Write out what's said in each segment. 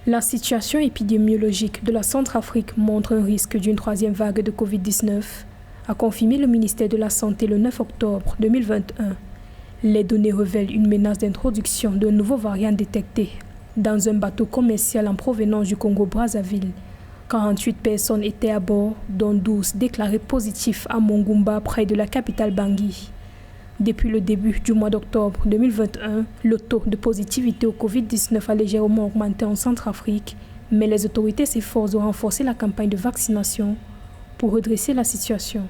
La situation épidémiologique de la Centrafrique montre un risque d'une troisième vague de Covid-19, a confirmé le ministère de la Santé le 9 octobre 2021. Les données révèlent une menace d'introduction d'un nouveau variant détecté dans un bateau commercial en provenance du Congo-Brazzaville. 48 personnes étaient à bord, dont 12 déclarées positives à Mongumba, près de la capitale Bangui. Depuis le début du mois d'octobre 2021, le taux de positivité au Covid-19 a légèrement augmenté en Centrafrique, mais les autorités s'efforcent de renforcer la campagne de vaccination pour redresser la situation.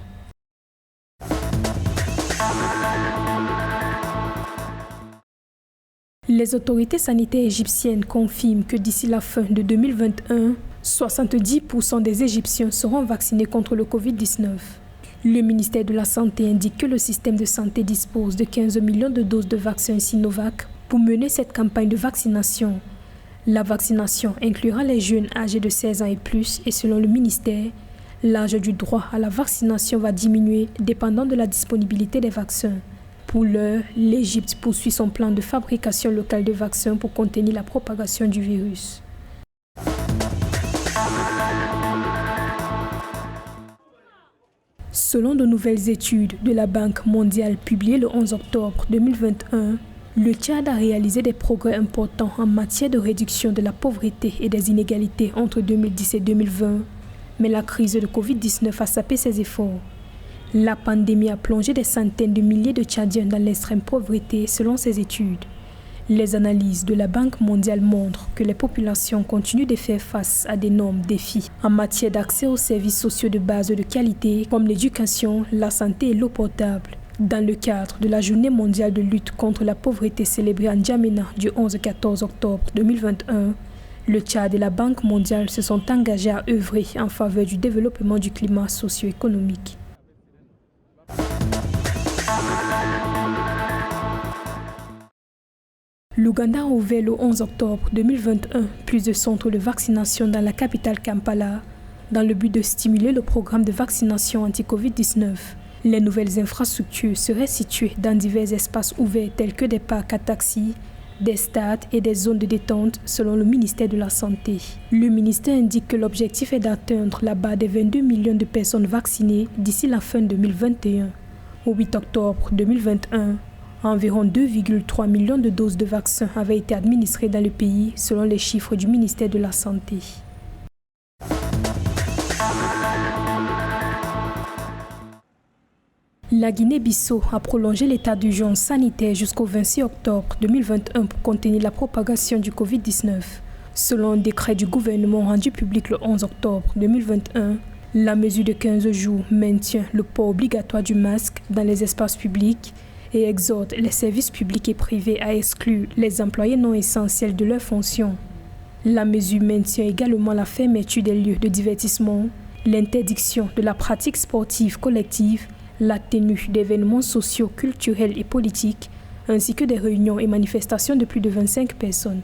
Les autorités sanitaires égyptiennes confirment que d'ici la fin de 2021, 70% des Égyptiens seront vaccinés contre le Covid-19. Le ministère de la Santé indique que le système de santé dispose de 15 millions de doses de vaccins Sinovac pour mener cette campagne de vaccination. La vaccination inclura les jeunes âgés de 16 ans et plus et selon le ministère, l'âge du droit à la vaccination va diminuer dépendant de la disponibilité des vaccins. Pour l'heure, l'Égypte poursuit son plan de fabrication locale de vaccins pour contenir la propagation du virus. Selon de nouvelles études de la Banque mondiale publiées le 11 octobre 2021, le Tchad a réalisé des progrès importants en matière de réduction de la pauvreté et des inégalités entre 2010 et 2020, mais la crise de Covid-19 a sapé ses efforts. La pandémie a plongé des centaines de milliers de Tchadiens dans l'extrême pauvreté selon ces études. Les analyses de la Banque mondiale montrent que les populations continuent de faire face à d'énormes défis en matière d'accès aux services sociaux de base de qualité comme l'éducation, la santé et l'eau potable. Dans le cadre de la Journée mondiale de lutte contre la pauvreté célébrée en N'Djamena du 11-14 octobre 2021, le Tchad et la Banque mondiale se sont engagés à œuvrer en faveur du développement du climat socio-économique. L'Ouganda a ouvert le 11 octobre 2021 plus de centres de vaccination dans la capitale Kampala dans le but de stimuler le programme de vaccination anti-Covid-19. Les nouvelles infrastructures seraient situées dans divers espaces ouverts tels que des parcs à taxis, des stades et des zones de détente selon le ministère de la Santé. Le ministère indique que l'objectif est d'atteindre la barre des 22 millions de personnes vaccinées d'ici la fin 2021. Au 8 octobre 2021, environ 2,3 millions de doses de vaccins avaient été administrées dans le pays selon les chiffres du ministère de la Santé. La Guinée-Bissau a prolongé l'état d'urgence sanitaire jusqu'au 26 octobre 2021 pour contenir la propagation du Covid-19. Selon un décret du gouvernement rendu public le 11 octobre 2021, la mesure de 15 jours maintient le port obligatoire du masque dans les espaces publics et exhorte les services publics et privés à exclure les employés non essentiels de leurs fonctions. La mesure maintient également la fermeture des lieux de divertissement, l'interdiction de la pratique sportive collective, la tenue d'événements sociaux, culturels et politiques, ainsi que des réunions et manifestations de plus de 25 personnes.